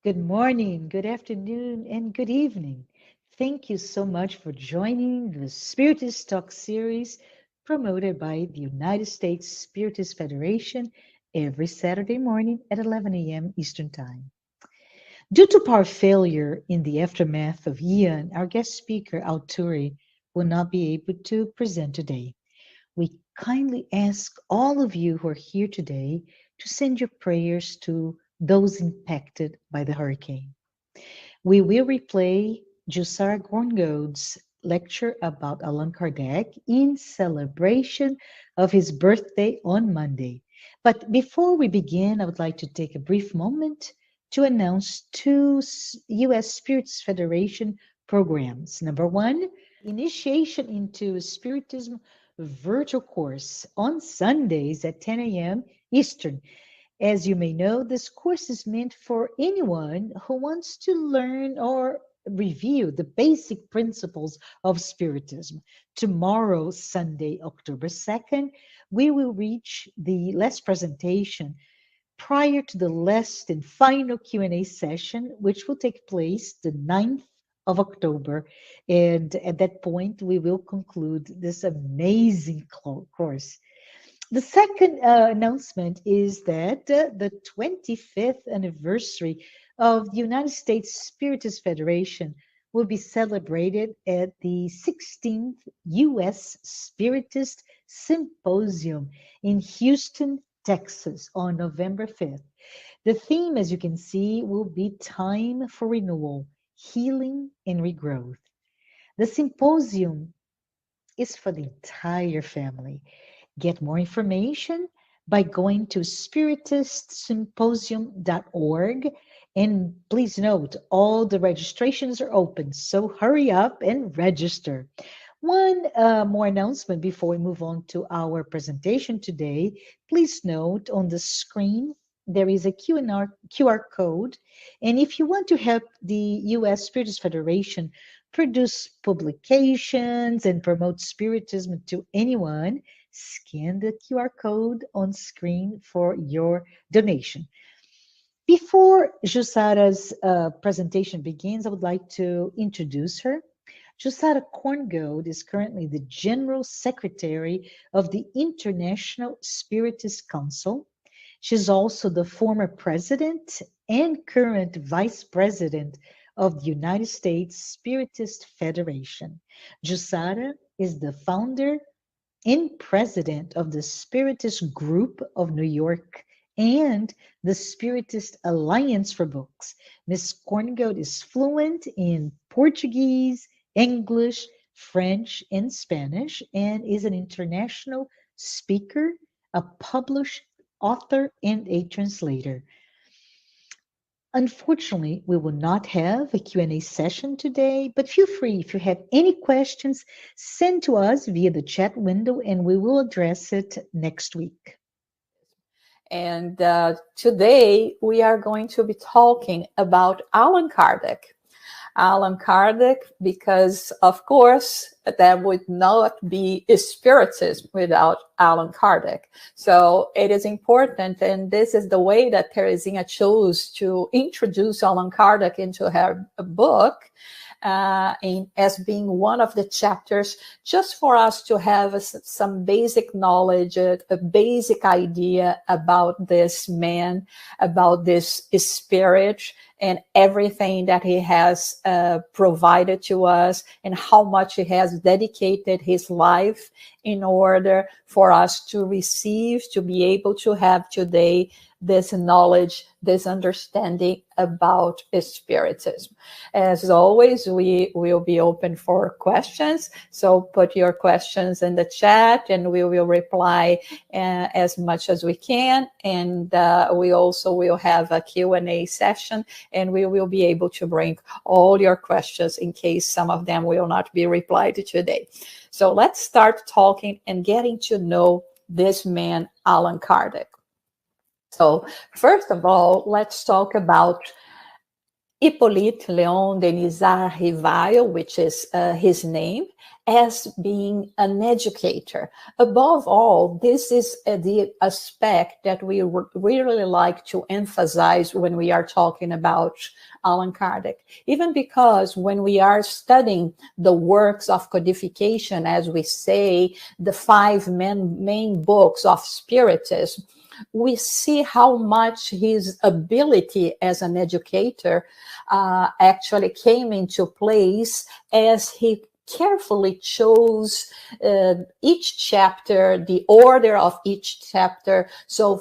Good morning, good afternoon, and good evening. Thank you so much for joining the Spiritist Talk series promoted by the United States Spiritist Federation every Saturday morning at 11 a.m. Eastern Time. Due to power failure in the aftermath of Ian, our guest speaker, Alturi, will not be able to present today. We kindly ask all of you who are here today to send your prayers to those impacted by the hurricane. We will replay JUSSARA KORNGOLD's lecture about Allan Kardec in celebration of his birthday on Monday. But before we begin, I would like to take a brief moment to announce two U.S. Spirits Federation programs. Number one, initiation into Spiritism virtual course on Sundays at 10 a.m. Eastern. As you may know, this course is meant for anyone who wants to learn or review the basic principles of Spiritism. Tomorrow, Sunday, October 2nd, we will reach the last presentation prior to the last and final Q&A session, which will take place the 9th of October. And at that point, we will conclude this amazing course. The second announcement is that the 25th anniversary of the United States Spiritist Federation will be celebrated at the 16th U.S. Spiritist Symposium in Houston, Texas on November 5th. The theme, as you can see, will be Time for Renewal, Healing, and Regrowth. The symposium is for the entire family. Get more information by going to spiritistsymposium.org. And please note, all the registrations are open, so hurry up and register. One more announcement before we move on to our presentation today. Please note on the screen, there is a QR code. And if you want to help the U.S. Spiritist Federation produce publications and promote Spiritism to anyone, scan the QR code on screen for your donation. Before JUSSARA's presentation begins, I would like to introduce her. JUSSARA KORNGOLD is currently the General Secretary of the International Spiritist Council. She's also the former President and current Vice President of the United States Spiritist Federation. JUSSARA is the founder and president of the Spiritist Group of New York and the Spiritist Alliance for Books. Ms. KORNGOLD is fluent in Portuguese, English, French, and Spanish, and is an international speaker, a published author, and a translator. Unfortunately, we will not have a Q&A session today, but feel free if you have any questions, send to us via the chat window and we will address it next week. And today we are going to be talking about Allan Kardec. Allan Kardec, because of course there would not be Spiritism without Allan Kardec. So it is important, and this is the way that Teresinha chose to introduce Allan Kardec into her book, as being one of the chapters, just for us to have some basic knowledge, a basic idea about this man, about this spirit, and everything that he has provided to us, and how much he has dedicated his life in order for us to receive, to be able to have today this knowledge, this understanding about Spiritism. As always, we will be open for questions. So put your questions in the chat and we will reply as much as we can. And we also will have a Q&A session, and we will be able to bring all your questions in case some of them will not be replied to today. So let's start talking and getting to know this man, Allan Kardec. So first of all, let's talk about Hippolyte Léon Denisard Rivail, which is his name, as being an educator. Above all, this is the aspect that we really like to emphasize when we are talking about Allan Kardec, even because when we are studying the works of codification, as we say, the 5 main books of Spiritism, we see how much his ability as an educator actually came into place as he carefully chose each chapter, the order of each chapter, so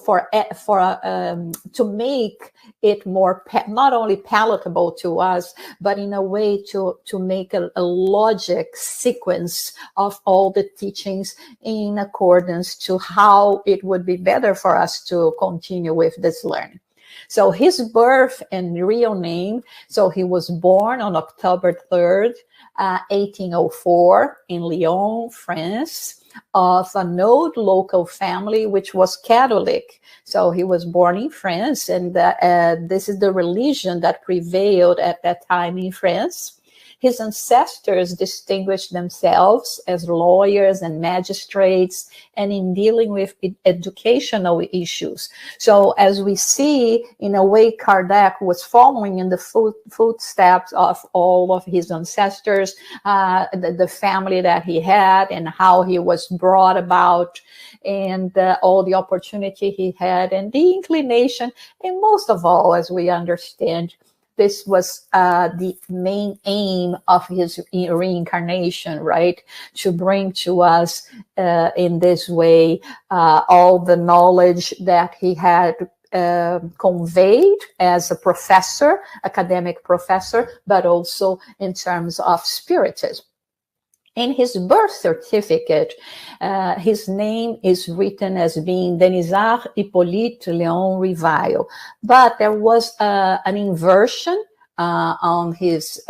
to make it more not only palatable to us, but in a way to make a logic sequence of all the teachings in accordance to how it would be better for us to continue with this learning. So his birth and real name, so he was born on October 3rd, 1804 in Lyon, France, of an old local family which was Catholic. So he was born in France, and this is the religion that prevailed at that time in France. His ancestors distinguished themselves as lawyers and magistrates and in dealing with educational issues. So as we see, in a way, Kardec was following in the footsteps of all of his ancestors, the family that he had and how he was brought about, and all the opportunity he had and the inclination, and most of all, as we understand, this was the main aim of his reincarnation, right? To bring to us in this way all the knowledge that he had conveyed as a professor, academic professor, but also in terms of spiritism. In his birth certificate, his name is written as being Denisard Hippolyte Léon Rivail, but there was an inversion on his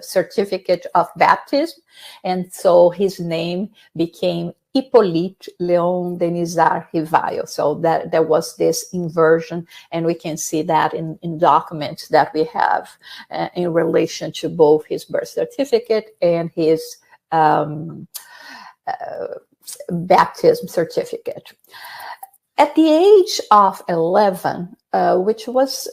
certificate of baptism, and so his name became Hippolyte Léon Denisard Rivail. So that there was this inversion, and we can see that in documents that we have in relation to both his birth certificate and his baptism certificate. At the age of 11, which was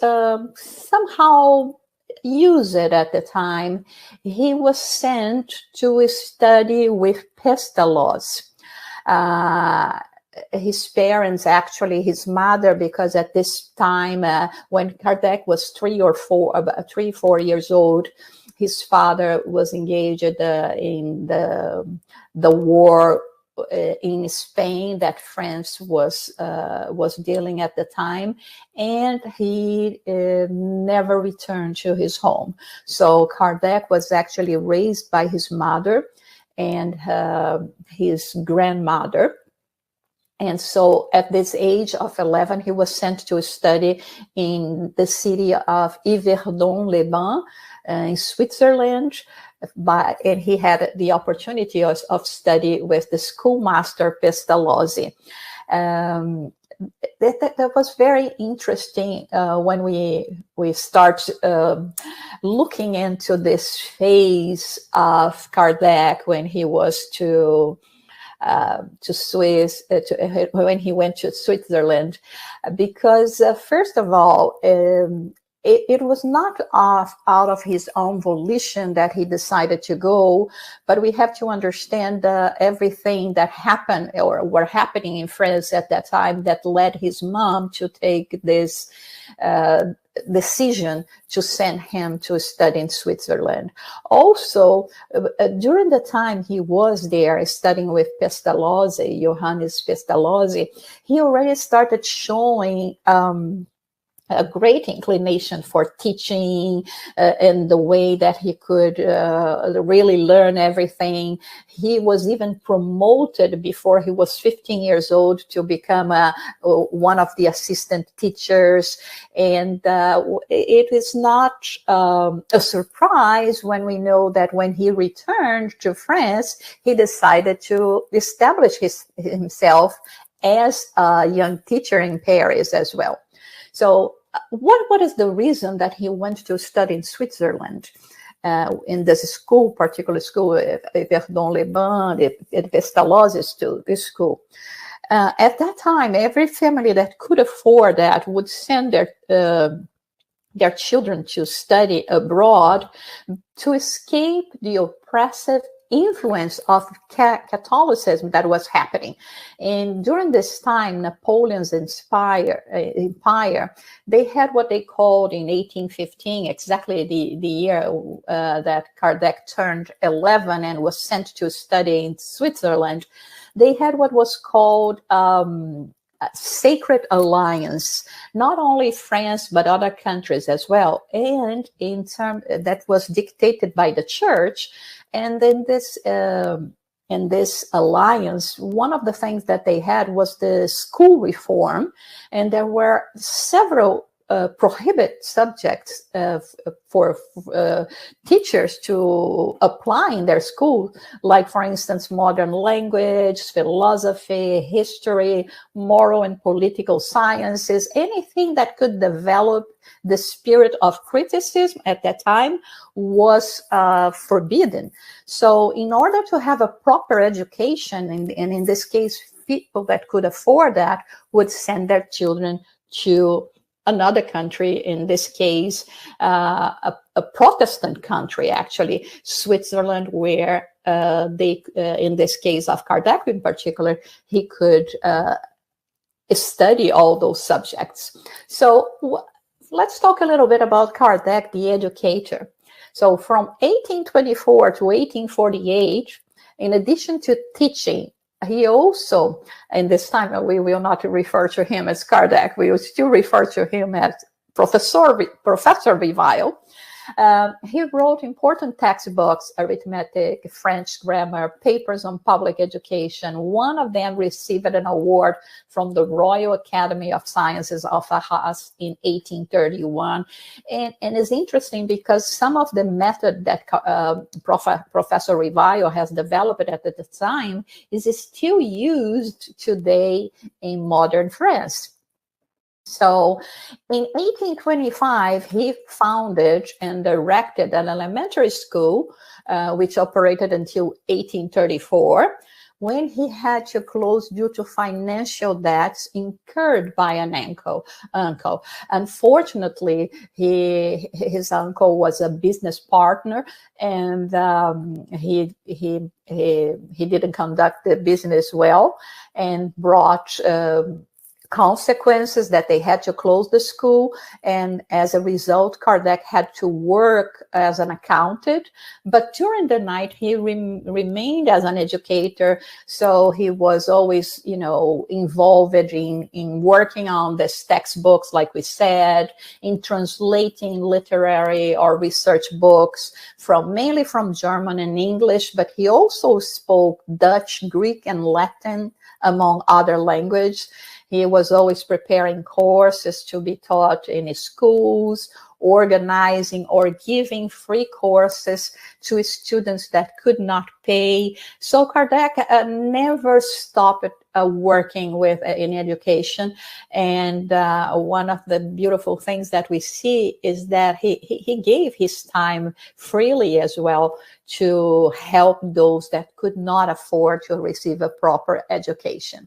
somehow used at the time, he was sent to study with Pestalozzi. His parents, actually his mother, because at this time when Kardec was 3 or 4 years old, his father was engaged in the war in Spain that France was dealing at the time, and he never returned to his home. So Kardec was actually raised by his mother and his grandmother. And so at this age of 11, he was sent to study in the city of Yverdon-les-Bains in Switzerland. And he had the opportunity of study with the schoolmaster Pestalozzi. That was very interesting when we start looking into this phase of Kardec when he was when he went to Switzerland, because first of all, it was not out of his own volition that he decided to go, but we have to understand everything that happened or were happening in France at that time that led his mom to take this decision to send him to study in Switzerland. Also, during the time he was there studying with Pestalozzi, Johannes Pestalozzi, he already started showing a great inclination for teaching and the way that he could really learn everything. He was even promoted before he was 15 years old to become one of the assistant teachers. And it is not a surprise when we know that when he returned to France, he decided to establish himself as a young teacher in Paris as well. So what is the reason that he went to study in Switzerland? In this school, particular school, Verdun-les-Bains, Pestalozzi's this school. At that time, every family that could afford that would send their children to study abroad to escape the oppressive influence of Catholicism that was happening. And during this time, Napoleon's empire, they had what they called in 1815, exactly the year that Kardec turned 11 and was sent to study in Switzerland. They had what was called sacred alliance, not only France but other countries as well, and in term that was dictated by the church. And then in this alliance, one of the things that they had was the school reform, and there were several prohibit subjects for teachers to apply in their school, like, for instance, modern language, philosophy, history, moral and political sciences, anything that could develop the spirit of criticism at that time was forbidden. So in order to have a proper education, and in this case, people that could afford that would send their children to another country, in this case, a Protestant country, actually, Switzerland, where in this case of Kardec in particular, he could study all those subjects. So let's talk a little bit about Kardec, the educator. So from 1824 to 1848, in addition to teaching, he also, and this time we will not refer to him as Kardec, we will still refer to him as Professor Vivile. He wrote important textbooks, arithmetic, French grammar, papers on public education. One of them received an award from the Royal Academy of Sciences of Arras in 1831. And it's interesting because some of the method that Professor Vivile has developed at the time is still used today in modern France. So in 1825, he founded and directed an elementary school, which operated until 1834, when he had to close due to financial debts incurred by an uncle. Unfortunately, his uncle was a business partner, and he didn't conduct the business well, and brought consequences that they had to close the school. And as a result, Kardec had to work as an accountant, but during the night he remained as an educator. So he was always, involved in working on these textbooks, like we said, in translating literary or research books mainly from German and English, but he also spoke Dutch, Greek, and Latin, among other languages. He was always preparing courses to be taught in schools, organizing or giving free courses to students that could not pay. So Kardec never stopped working in education. And one of the beautiful things that we see is that he gave his time freely as well to help those that could not afford to receive a proper education.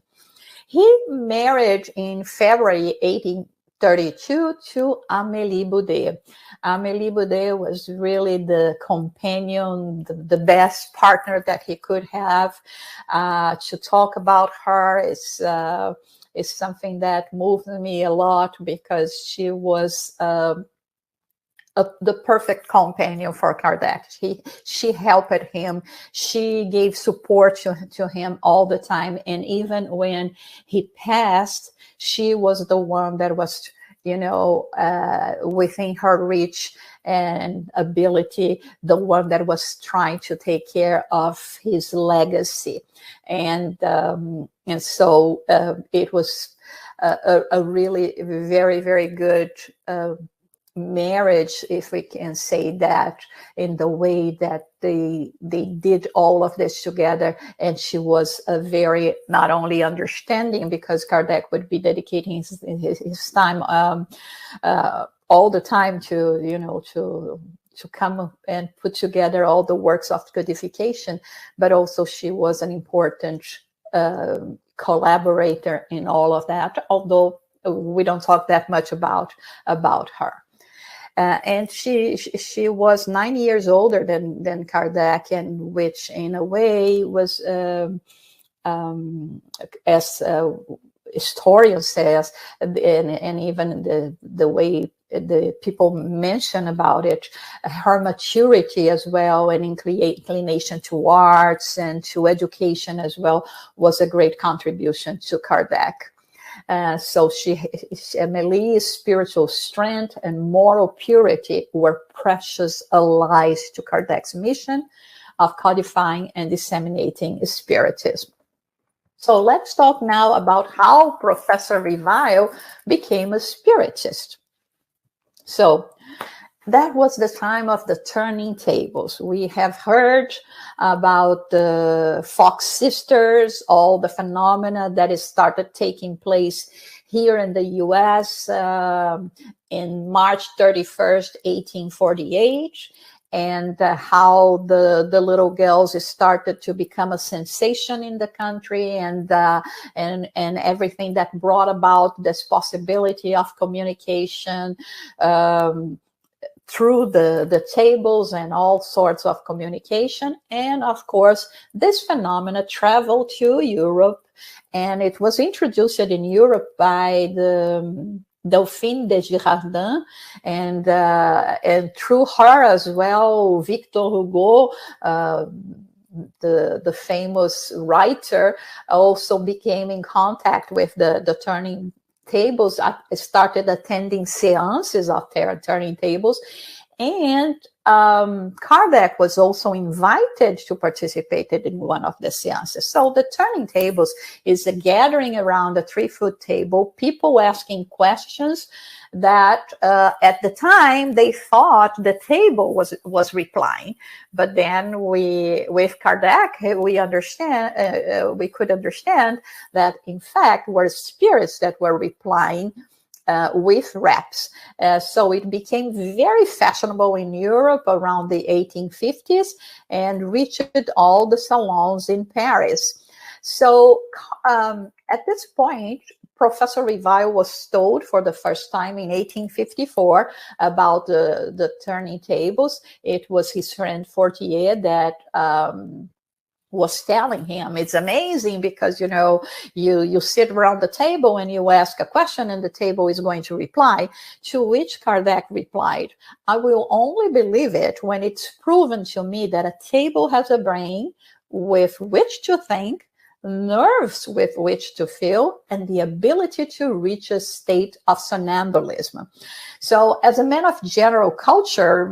He married in February 1832 to Amélie Boudet. Amélie Boudet was really the companion, the best partner that he could have. To talk about her is something that moved me a lot, because she was the perfect companion for Kardec. She helped him. She gave support to him all the time. And even when he passed, she was the one that was, within her reach and ability, the one that was trying to take care of his legacy. And so it was a really very, very good marriage, if we can say that, in the way that they did all of this together. And she was a very, not only understanding, because Kardec would be dedicating his time all the time to, you know, to come and put together all the works of codification, but also she was an important collaborator in all of that, although we don't talk that much about her. And she was 9 years older than Kardec, and which in a way was, as historian says, and even the way the people mention about it, her maturity as well, and inclination to arts and to education as well, was a great contribution to Kardec. So Amelie's spiritual strength and moral purity were precious allies to Kardec's mission of codifying and disseminating Spiritism. So let's talk now about how Professor Revile became a Spiritist. So that was the time of the turning tables. We have heard about the Fox sisters, all the phenomena that has started taking place here in the US in March 31st, 1848. And how the little girls started to become a sensation in the country, and everything that brought about this possibility of communication through the tables and all sorts of communication. And of course, this phenomena traveled to Europe, and it was introduced in Europe by the Dauphine de Girardin, and through her as well, Victor Hugo, the famous writer, also became in contact with the turning tables, started attending seances of turning tables. And Kardec was also invited to participate in one of the seances. So the turning tables is a gathering around a 3-foot table, people asking questions that at the time they thought the table was replying. But then with Kardec, we could understand that in fact were spirits that were replying with raps. So it became very fashionable in Europe around the 1850s and reached all the salons in Paris. So at this point, Professor Revile was told for the first time in 1854 about the turning tables. It was his friend Fortier that was telling him. It's amazing because, you know, you sit around the table and you ask a question and the table is going to reply, to which Kardec replied, I will only believe it when it's proven to me that a table has a brain with which to think, nerves with which to feel, and the ability to reach a state of somnambulism. So as a man of general culture,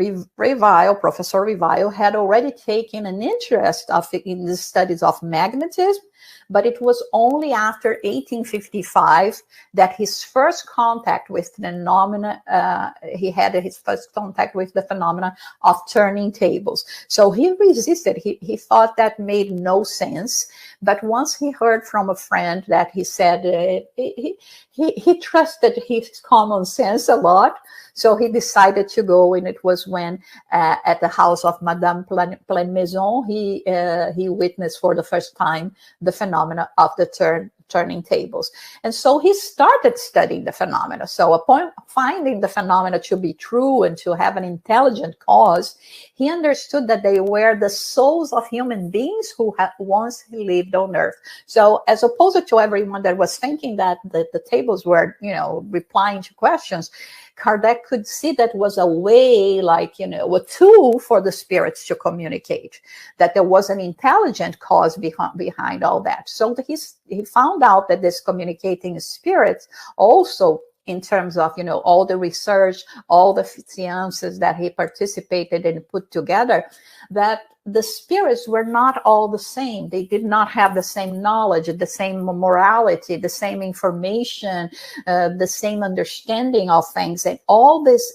Professor Revile had already taken an interest in the studies of magnetism, but it was only after 1855 that his first contact with phenomena, he had his first contact with the phenomena of turning tables. So he resisted. He thought that made no sense. But once he heard from a friend that he said he trusted his common sense a lot, so he decided to go, and it was when at the house of Madame Plaine-Maison, he witnessed for the first time the phenomena of the turning tables. And so he started studying the phenomena. So upon finding the phenomena to be true and to have an intelligent cause, he understood that they were the souls of human beings who had once lived on Earth. So as opposed to everyone that was thinking that the tables were, you know, replying to questions, Kardec could see that was a way, like, you know, a tool for the spirits to communicate, that there was an intelligent cause behind all that. So he found out that this communicating spirits also, in terms of, you know, all the research, all the seances that he participated and put together, that the spirits were not all the same. They did not have the same knowledge, the same morality, the same information, the same understanding of things. And all this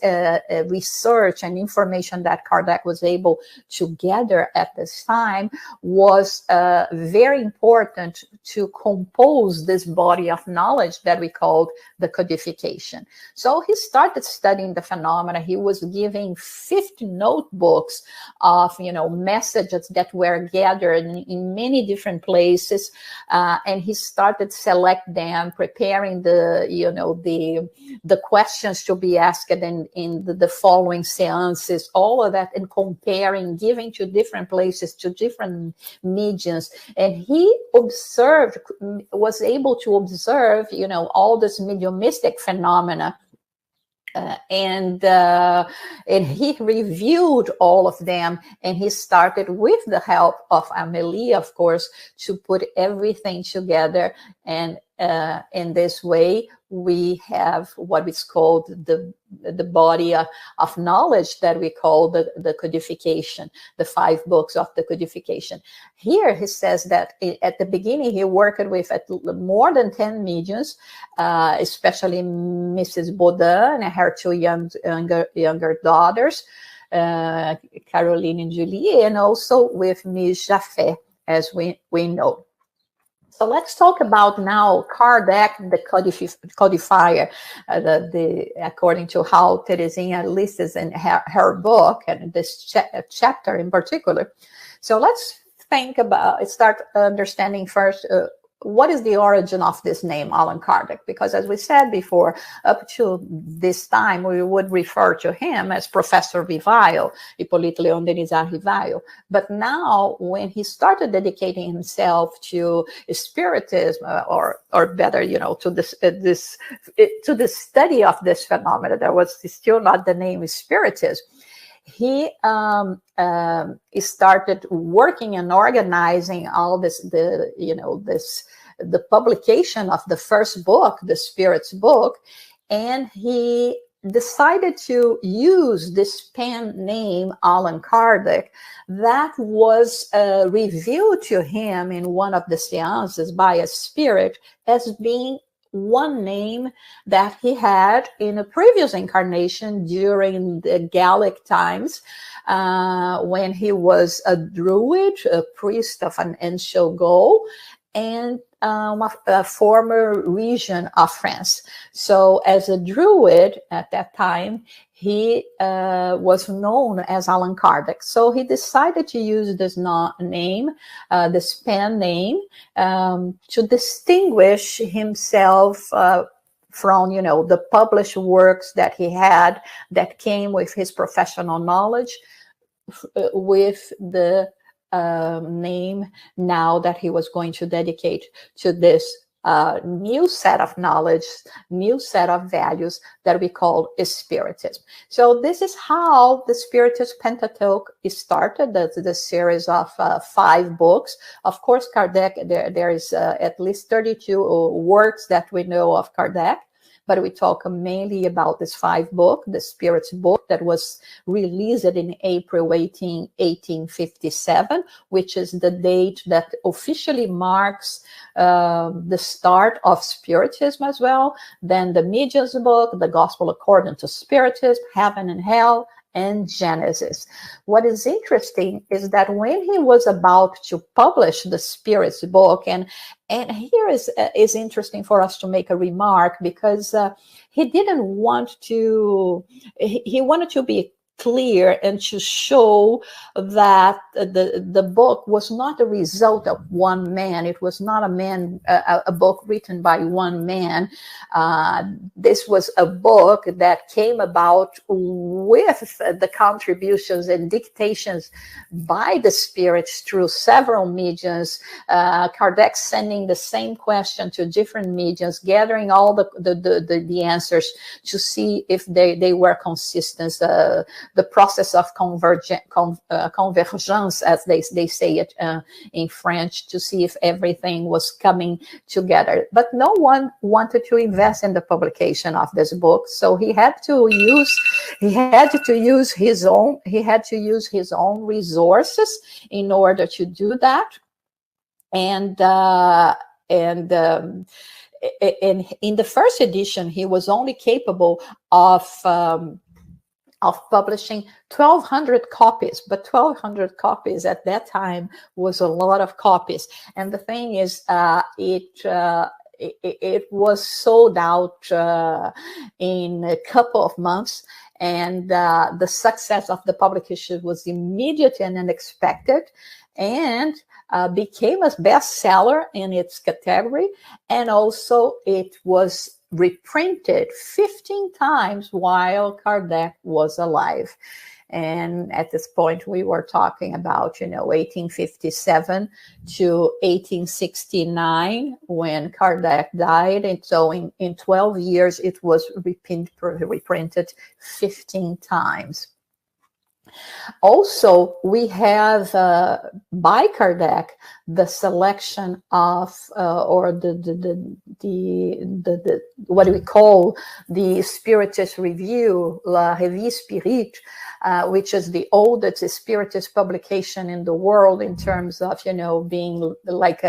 research and information that Kardec was able to gather at this time was very important to compose this body of knowledge that we called the codification. So he started studying the phenomena. He was giving 50 notebooks of, messages that were gathered in many different places, and he started select them, preparing the questions to be asked in the following seances, all of that, and comparing, giving to different places, to different mediums. And he was able to observe, all this mediumistic phenomena. And he reviewed all of them, and he started, with the help of Amélie, of course, to put everything together. And in this way, we have what is called the body of knowledge that we call the codification, the 5 books of the codification. Here he says that at the beginning he worked with more than 10 mediums, especially Mrs. Baudin and her 2 younger daughters, Caroline and Julie, and also with Miss Jaffé, as we know. So let's talk about now Kardec, the codifier, according to how Teresinha lists in her book, and this chapter in particular. So let's start understanding first what is the origin of this name, Allan Kardec? Because as we said before, up to this time, we would refer to him as Professor Rivail, Hippolyte Léon Denisard Rivail. But now, when he started dedicating himself to Spiritism, or better, to the study of this phenomena, that was still not the name Spiritism. He started working and organizing all this, the publication of the first book, the Spirit's book, and he decided to use this pen name, Allan Kardec, that was revealed to him in one of the seances by a spirit as being one name that he had in a previous incarnation during the Gallic times, when he was a druid, a priest of an ancient Gaul, and a former region of France. So as a druid at that time, he was known as Allan Kardec. So he decided to use this name, this pen name, to distinguish himself from, the published works that he had that came with his professional knowledge, with the name now that he was going to dedicate to this new set of knowledge, new set of values that we call Spiritism. So this is how the Spiritist Pentateuch is started, the series of 5 books. Of course, Kardec, there is at least 32 works that we know of Kardec, but we talk mainly about this 5 book, the Spirit's book, that was released in April 1857, which is the date that officially marks the start of Spiritism as well. Then the Medium's book, the Gospel According to Spiritism, Heaven and Hell, and Genesis. What is interesting is that when he was about to publish the Spirit's book, and here is interesting for us to make a remark, because he didn't want to, he wanted to be clear and to show that the book was not a result of one man. It was not a book written by one man. This was a book that came about with the contributions and dictations by the spirits through several mediums. Kardec sending the same question to different mediums, gathering all the answers to see if they were consistent. the process of convergence, as they say it in French, to see if everything was coming together. But no one wanted to invest in the publication of this book, so he had to use his own resources in order to do that. And in the first edition, he was only capable of publishing 1,200 copies, but 1,200 copies at that time was a lot of copies. And the thing is, it was sold out in a couple of months, and the success of the publication was immediate and unexpected, and became a bestseller in its category. And also it was reprinted 15 times while Kardec was alive. And at this point, we were talking about, 1857 to 1869 when Kardec died. And so in 12 years, it was reprinted 15 times. Also, we have by Kardec the selection of or the what we call the Spiritist Review, La Revue Spirit, which is the oldest Spiritist publication in the world in terms of being like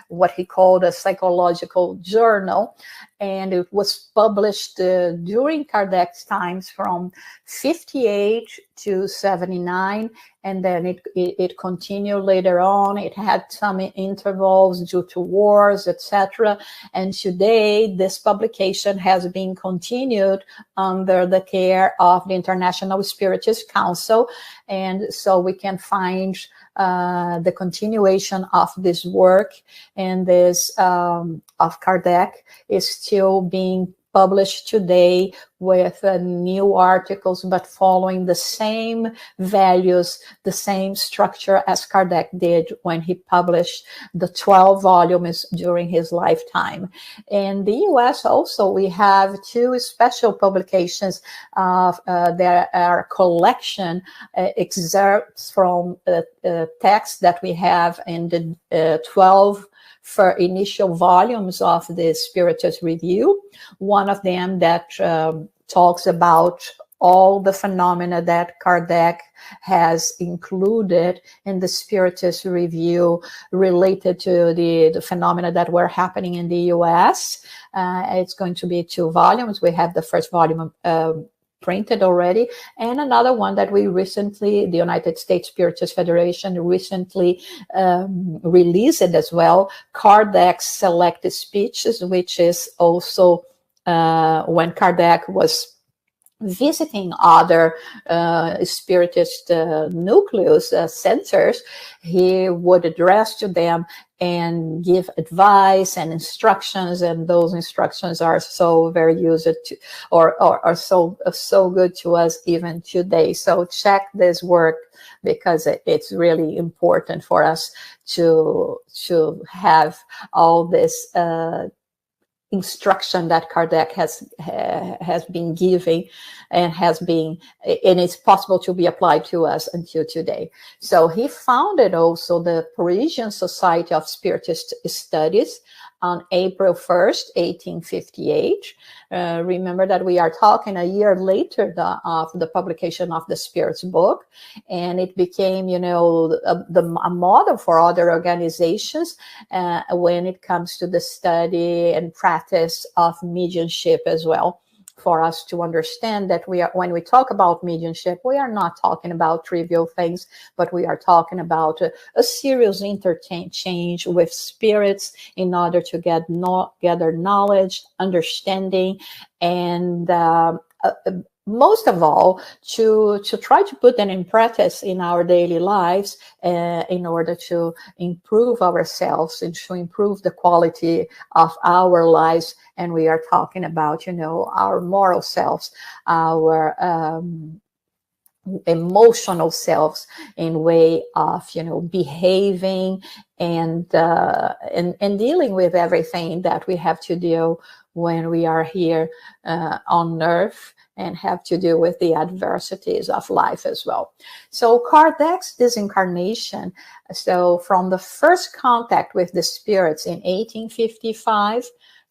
what he called a psychological journal. And it was published during Kardec's times from 58 to 79, and then it continued later on. It had some intervals due to wars, etc. And today, this publication has been continued under the care of the International Spiritist Council, and so we can find the continuation of this work, and this of Kardec is still being published today with new articles, but following the same values, the same structure as Kardec did when he published the 12 volumes during his lifetime. In the US also, we have two special publications of there are collection excerpts from texts that we have in the 12 for initial volumes of the Spiritist Review. One of them that talks about all the phenomena that Kardec has included in the Spiritist Review related to the phenomena that were happening in the US. It's going to be 2 volumes. We have the first volume printed already, and another one that we recently, the United States Spiritist Federation recently released it as well, Kardec's Selected Speeches, which is also when Kardec was visiting other Spiritist nucleus centers, he would address to them and give advice and instructions, and those instructions are so very used to, or are so good to us even today. So check this work, because it's really important for us to have all this instruction that Kardec has been giving, and it's possible to be applied to us until today. So he founded also the Parisian Society of Spiritist Studies on April 1st, 1858. Remember that we are talking a year later of the publication of the Spirit's book, and it became, a model for other organizations when it comes to the study and practice of mediumship as well. For us to understand that when we talk about mediumship, we are not talking about trivial things, but we are talking about a serious interchange with spirits in order to gather knowledge, understanding, and most of all, to try to put them in practice in our daily lives in order to improve ourselves and to improve the quality of our lives. And we are talking about, our moral selves, our emotional selves in way of, you know, behaving and dealing with everything that we have to deal when we are here on earth, and have to deal with the adversities of life as well. So Kardec's disincarnation, so from the first contact with the spirits in 1855,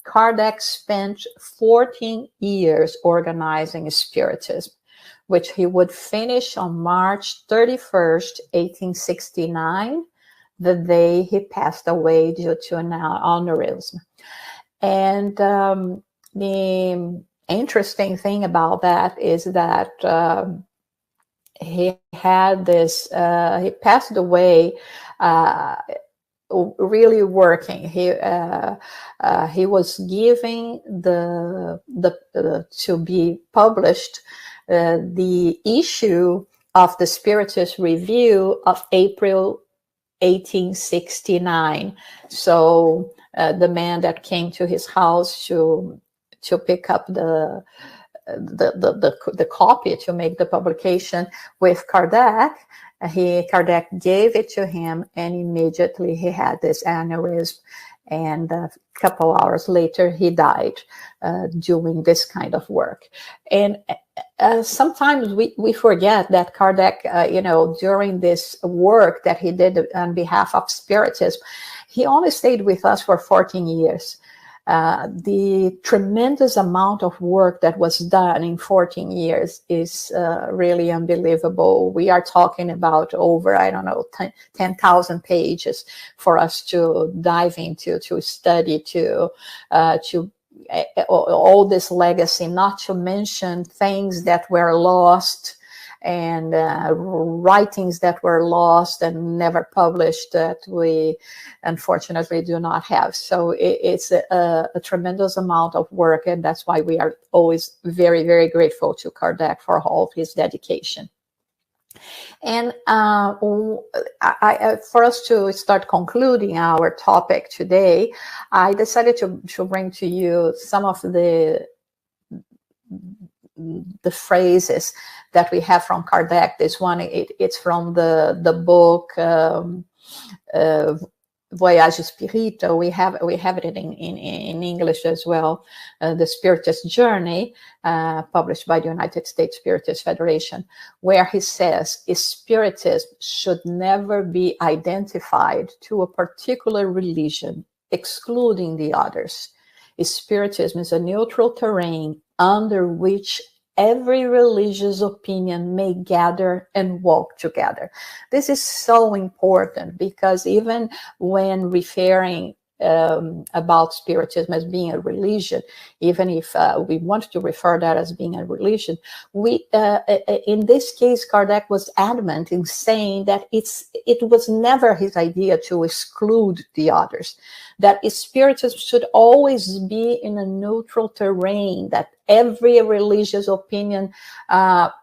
Kardec spent 14 years organizing Spiritism, which he would finish on March 31st, 1869, the day he passed away due to an aneurysm. And the interesting thing about that is that he had this, he passed away really working. He was giving to be published the issue of the Spiritist Review of April 1869. So the man that came to his house to pick up the copy to make the publication with Kardec, Kardec gave it to him, and immediately he had this aneurysm, and a couple hours later he died doing this kind of work. And sometimes we forget that Kardec, you know, during this work that he did on behalf of Spiritism, he only stayed with us for 14 years. The tremendous amount of work that was done in 14 years is really unbelievable. We are talking about over, I don't know, 10,000 pages for us to dive into, to study, to all this legacy, not to mention things that were lost, and writings that were lost and never published that we unfortunately do not have. So it's a tremendous amount of work, and that's why we are always very, very grateful to Kardec for all of his dedication. And for us to start concluding our topic today, I decided to bring to you some of the phrases that we have from Kardec. This one, it's from the book Voyage Spiritual. We have it in English as well, the Spiritist Journey, published by the United States Spiritist Federation, where he says, Spiritism should never be identified to a particular religion, excluding the others. Spiritism is a neutral terrain under which every religious opinion may gather and walk together. This is so important, because even when referring about Spiritism as being a religion, even if we want to refer that as being a religion, we in this case Kardec was adamant in saying that it was never his idea to exclude the others, that Spiritism should always be in a neutral terrain, that every religious opinion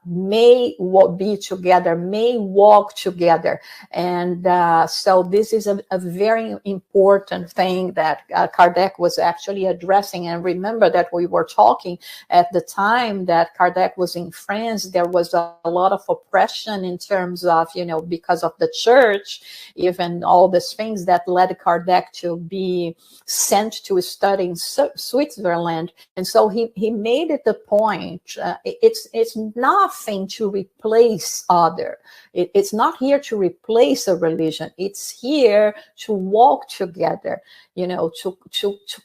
may be together, may walk together. And so this is a very important thing that Kardec was actually addressing. And remember that we were talking at the time that Kardec was in France, there was a lot of oppression in terms of, you know, because of the church, even all these things that led Kardec to be sent to study in Switzerland. And so he made it the point, it's nothing to replace other. It's not here to replace a religion. It's here to walk together, you know, to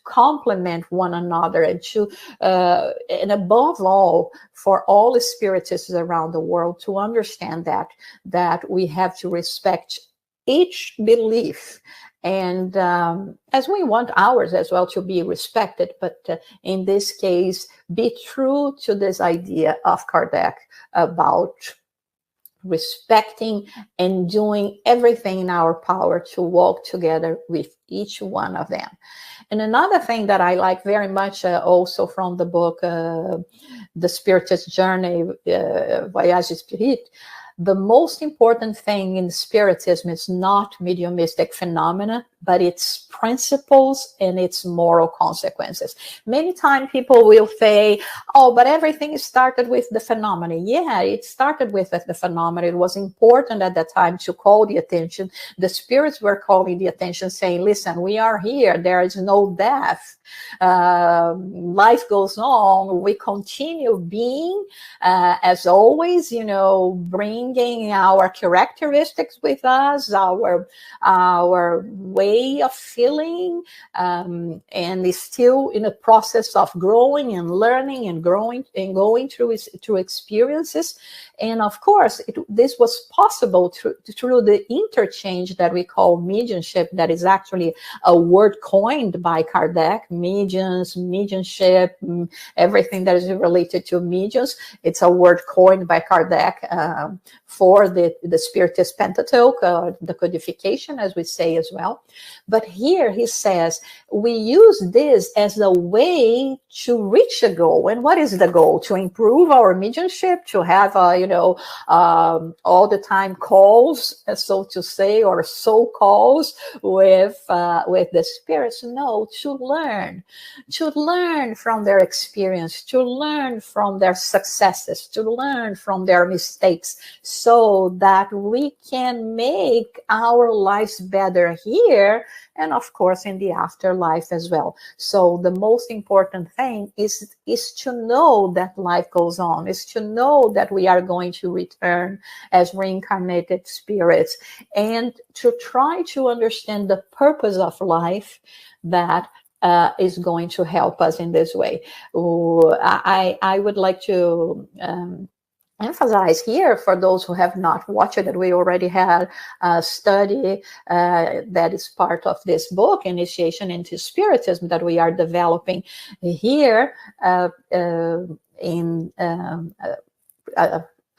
complement one another, and to and above all, for all the spiritists around the world to understand that we have to respect each belief. And as we want ours as well to be respected, but in this case, be true to this idea of Kardec about respecting and doing everything in our power to walk together with each one of them. And another thing that I like very much also from the book, The Spiritist Journey, Voyage Spiritual, the most important thing in Spiritism is not mediumistic phenomena, but its principles and its moral consequences. Many times people will say, oh, but everything started with the phenomena. Yeah, it started with the phenomena. It was important at that time to call the attention. The spirits were calling the attention, saying, listen, we are here. There is no death. Life goes on. We continue being, as always, you know, bringing our characteristics with us, our way of feeling, and is still in a process of growing and learning and growing and going through experiences. And of course, this was possible through the interchange that we call mediumship. That is actually a word coined by Kardec. Mediums, mediumship, everything that is related to mediums. It's a word coined by Kardec for the Spiritist Pentateuch, the codification, as we say as well. But here he says, we use this as a way to reach a goal. And what is the goal? To improve our mediumship, to have, all the time calls, so to say, or soul calls with the spirits. No, to learn from their experience, to learn from their successes, to learn from their mistakes, so that we can make our lives better here, and of course in the afterlife as well. So the most important thing is to know that life goes on, is to know that we are going to return as reincarnated spirits, and to try to understand the purpose of life that is going to help us in this way. I would like to emphasize here, for those who have not watched it, we already had a study that is part of this book, Initiation into Spiritism, that we are developing here in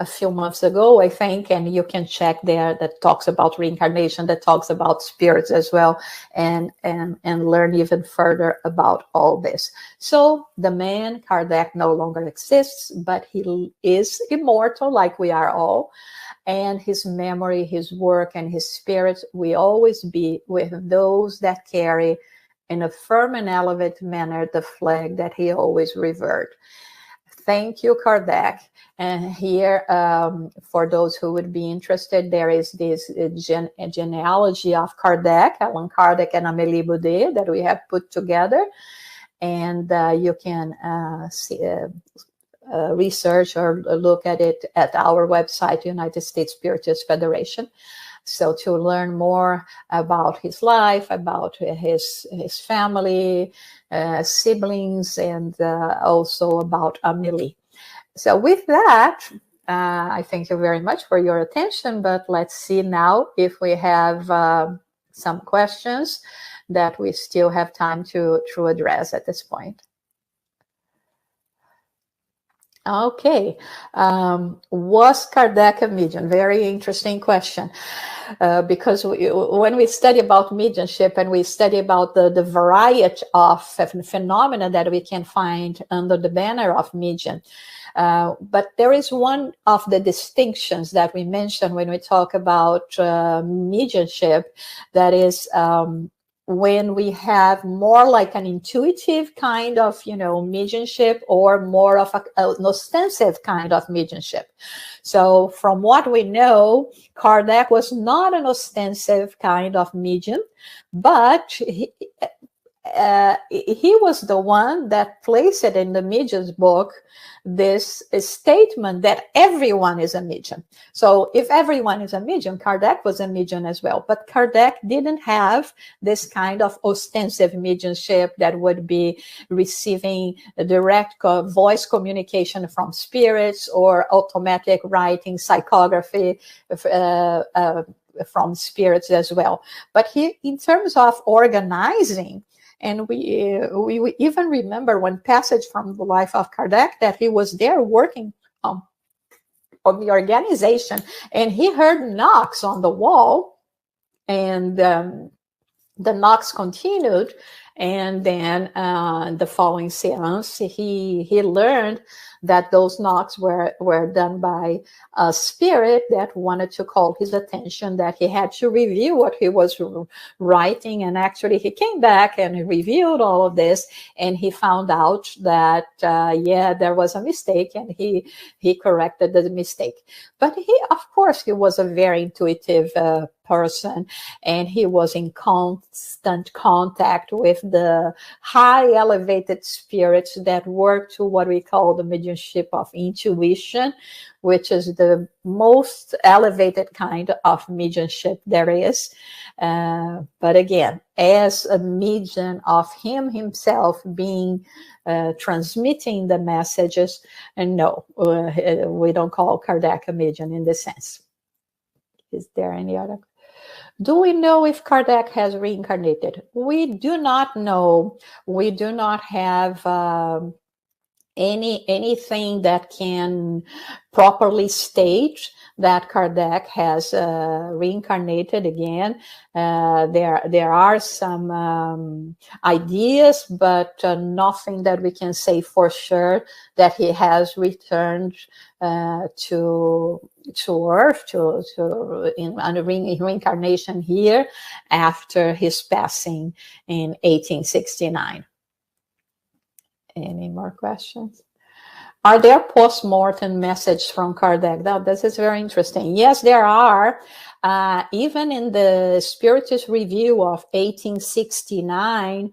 a few months ago, I think, and you can check there, that talks about reincarnation, that talks about spirits as well, and learn even further about all this. So the man, Kardec, no longer exists, but he is immortal like we are all. And his memory, his work, and his spirit will always be with those that carry in a firm and elevated manner the flag that he always revered. Thank you, Kardec. And here, for those who would be interested, there is this genealogy of Kardec, Allan Kardec and Amélie Boudet, that we have put together. And you can research or look at it at our website, United States Spiritist Federation. So to learn more about his life, about his family, siblings, and also about Amélie. So with that, I thank you very much for your attention, but let's see now if we have some questions that we still have time to address at this point. Okay, was Kardec a medium? Very interesting question, because when we study about mediumship and we study about the variety of phenomena that we can find under the banner of medium, but there is one of the distinctions that we mention when we talk about mediumship, that is when we have more like an intuitive kind of, mediumship, or more of an ostensive kind of mediumship. So from what we know, Kardec was not an ostensive kind of medium, but he was the one that placed it in the medium's book, this statement that everyone is a medium. So if everyone is a medium, Kardec was a medium as well. But Kardec didn't have this kind of ostensive mediumship that would be receiving direct voice communication from spirits, or automatic writing, psychography from spirits as well. But he, in terms of organizing, and we even remember one passage from the life of Kardec, that he was there working on the organization, and he heard knocks on the wall, and the knocks continued, And then the following seance, he learned that those knocks were done by a spirit that wanted to call his attention, that he had to review what he was writing. And actually he came back and he reviewed all of this, and he found out that yeah, there was a mistake, and he corrected the mistake. But of course he was a very intuitive person, and he was in constant contact with the high elevated spirits that work to what we call the mediumship of intuition, which is the most elevated kind of mediumship there is. But again, as a medium of himself being transmitting the messages, and no, we don't call Kardec a medium in this sense. Is there any other? Do we know if Kardec has reincarnated? We do not know. We do not have anything that can properly state that Kardec has reincarnated again. There are some ideas, but nothing that we can say for sure that he has returned to Earth, in reincarnation here after his passing in 1869. Any more questions? Are there post-mortem messages from Kardec? Now, this is very interesting. Yes, there are. Even in the Spiritist Review of 1869,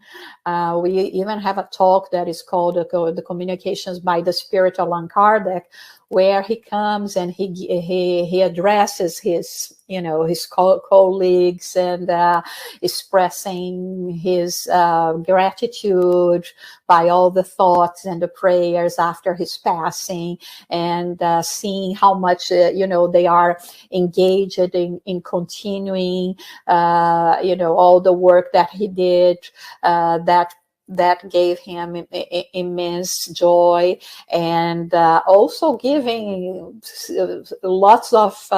we even have a talk that is called the Communications by the Spirit of Allan Kardec, where he comes and he addresses his colleagues and expressing his gratitude by all the thoughts and the prayers after his passing, and seeing how much they are engaged in continuing all the work that he did, that gave him immense joy, and also giving lots of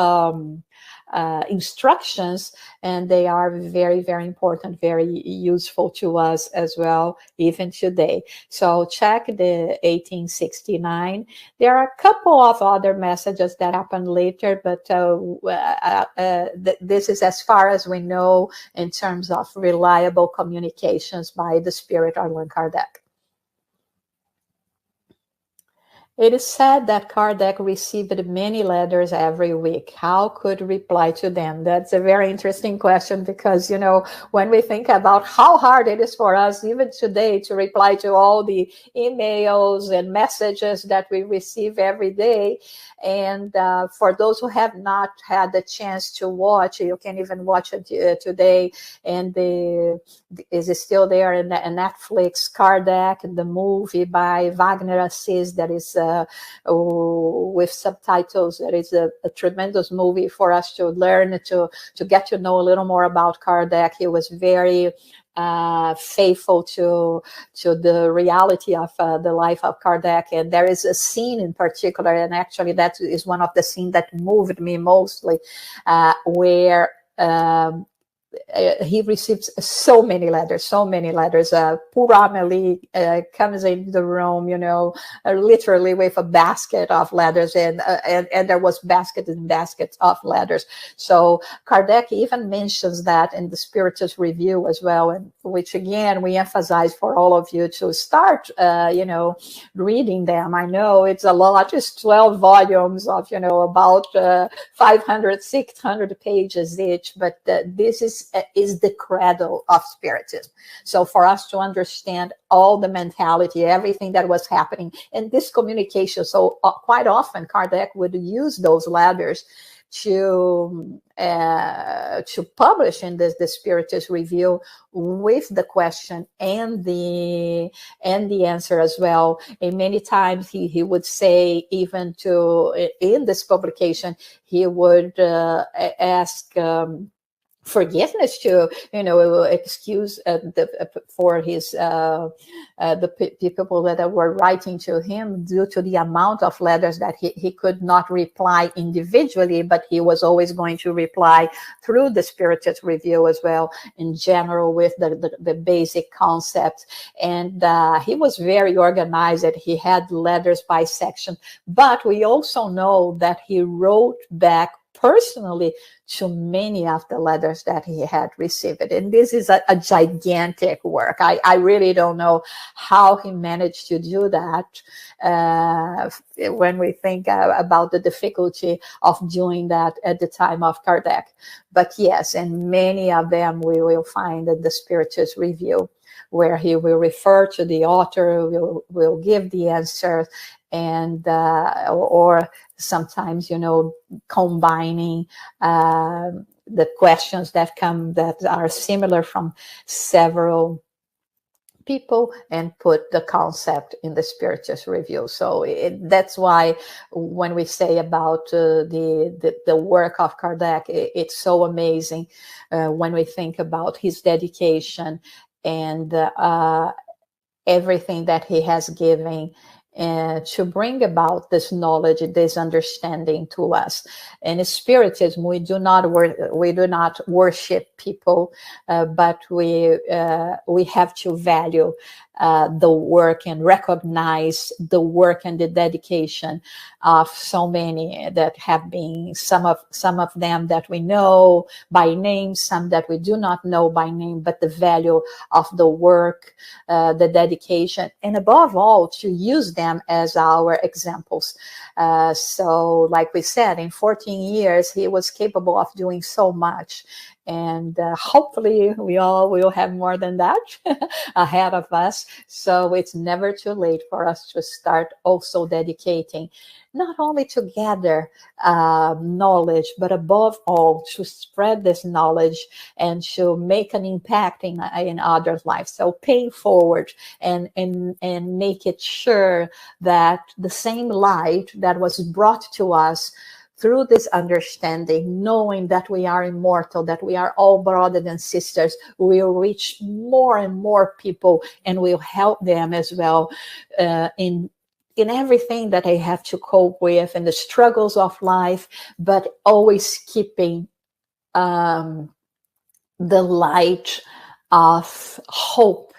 instructions, and they are very, very important, very useful to us as well, even today. So check the 1869. There are a couple of other messages that happened later, but this is as far as we know in terms of reliable communications by the Spirit of Allan Kardec. It is said that Kardec received many letters every week. How could reply to them? That's a very interesting question, because, when we think about how hard it is for us even today to reply to all the emails and messages that we receive every day. And for those who have not had the chance to watch, you can even watch it today. And is still there in Netflix, Kardec, the movie by Wagner Assis, that is with subtitles. That is a tremendous movie for us to learn, to get to know a little more about Kardec. He was very faithful to the reality of the life of Kardec. And there is a scene in particular, and actually that is one of the scenes that moved me mostly, where he receives so many letters. Poor Amélie comes in the room, literally with a basket of letters, and there was baskets and baskets of letters. So Kardec even mentions that in the Spiritist Review as well, and which again we emphasize for all of you to start, reading them. I know it's a lot. It's 12 volumes of, about 500, 600 pages each, but this is the cradle of Spiritism. So for us to understand all the mentality, everything that was happening in this communication. So quite often Kardec would use those letters to publish in the Spiritist Review with the question and the answer as well. And many times he would say, even in this publication, he would ask forgiveness to, excuse for his people that were writing to him, due to the amount of letters that he could not reply individually, but he was always going to reply through the Spiritist Review as well, in general, with the basic concept. And he was very organized. He had letters by section, but we also know that he wrote back personally to many of the letters that he had received. And this is a gigantic work. I really don't know how he managed to do that, when we think about the difficulty of doing that at the time of Kardec. But yes, and many of them we will find in the Spiritist Review, where he will refer to the author, will give the answer, and or sometimes, combining the questions that are similar from several people, and put the concept in the Spiritist Review. So that's why when we say about the work of Kardec, it's so amazing when we think about his dedication and everything that he has given to bring about this knowledge, this understanding to us. In Spiritism, we do not worship people, but we have to value the work and recognize the work and the dedication of so many that have been, some of them that we know by name, some that we do not know by name, but the value of the work, the dedication, and above all, to use them as our examples. So like we said, in 14 years, he was capable of doing so much. And hopefully we all will have more than that ahead of us. So it's never too late for us to start also dedicating, not only to gather knowledge, but above all, to spread this knowledge and to make an impact in others' lives. So pay forward and make it sure that the same light that was brought to us through this understanding, knowing that we are immortal, that we are all brothers and sisters, will reach more and more people, and will help them as well in everything that they have to cope with, in the struggles of life, but always keeping the light of hope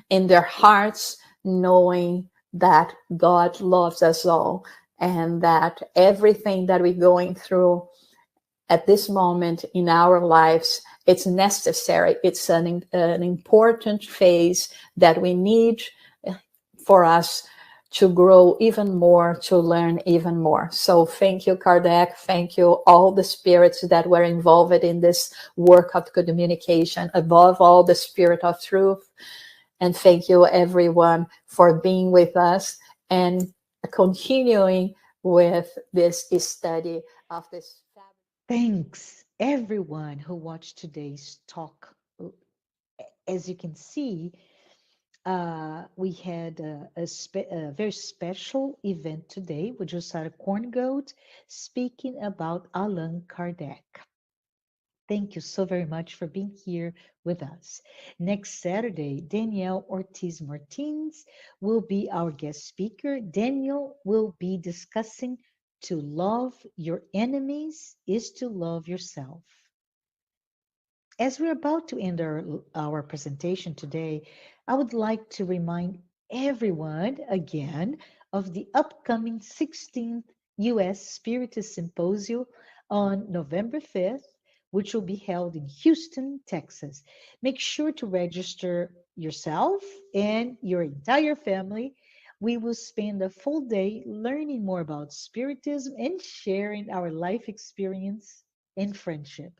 in their hearts, knowing that God loves us all, and that everything that we're going through at this moment in our lives, it's necessary. It's an important phase that we need for us to grow even more, to learn even more. So thank you, Kardec. Thank you, all the spirits that were involved in this work of communication, above all, the Spirit of Truth. And thank you, everyone, for being with us and continuing with this study of this. Thanks, everyone who watched today's talk. As you can see, we had a very special event today with JUSSARA KORNGOLD speaking about Allan Kardec. Thank you so very much for being here with us. Next Saturday, Danielle Ortiz Martins will be our guest speaker. Daniel will be discussing to love your enemies is to love yourself. As we're about to end our presentation today, I would like to remind everyone again of the upcoming 16th U.S. Spiritist Symposium on November 5th, which will be held in Houston, Texas. Make sure to register yourself and your entire family. We will spend a full day learning more about Spiritism and sharing our life experience and friendship.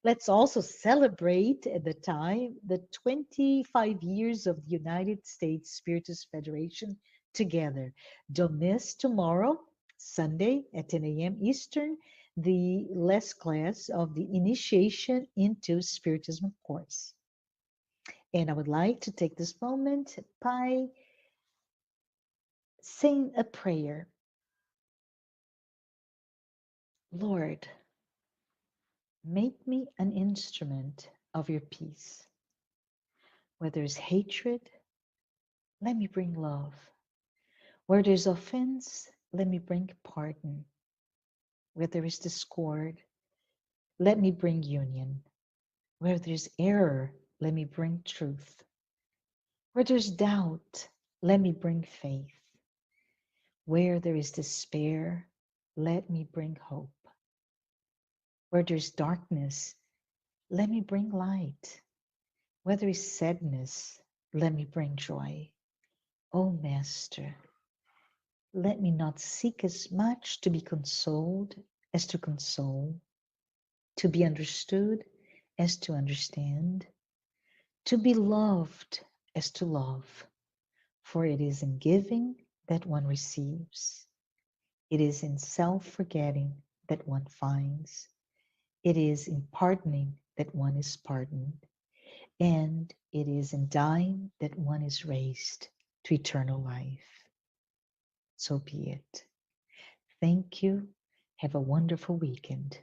Let's also celebrate at the time the 25 years of the United States Spiritist Federation together. Don't miss tomorrow, Sunday at 10 a.m. Eastern, the last class of the Initiation into Spiritism course. And I would like to take this moment by saying a prayer. Lord, Make me an instrument of your peace. Where there's hatred, let me bring love. Where there's offense, let me bring pardon. Where there is discord, let me bring union. Where there's error, let me bring truth. Where there's doubt, let me bring faith. Where there is despair, let me bring hope. Where there's darkness, let me bring light. Where there is sadness, let me bring joy. O Master, let me not seek as much to be consoled as to console, to be understood as to understand, to be loved as to love. For it is in giving that one receives. It is in self-forgetting that one finds. It is in pardoning that one is pardoned. And it is in dying that one is raised to eternal life. So be it. Thank you. Have a wonderful weekend.